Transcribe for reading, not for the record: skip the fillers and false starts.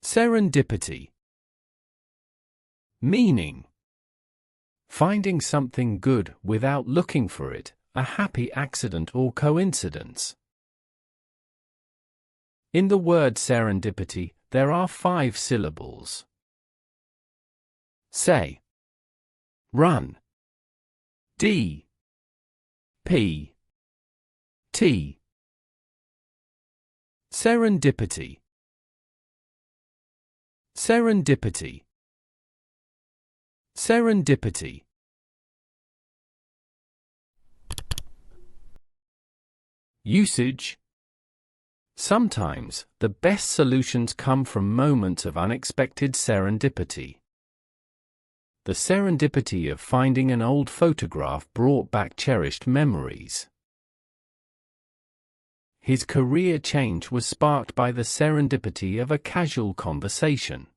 Serendipity. Meaning: finding something good without looking for it, a happy accident or coincidence. In the word serendipity, there are 5 syllables. Say. Run. D. P. T. Serendipity. Serendipity. Serendipity. Usage. Sometimes, the best solutions come from moments of unexpected serendipity. The serendipity of finding an old photograph brought back cherished memories. His career change was sparked by the serendipity of a casual conversation.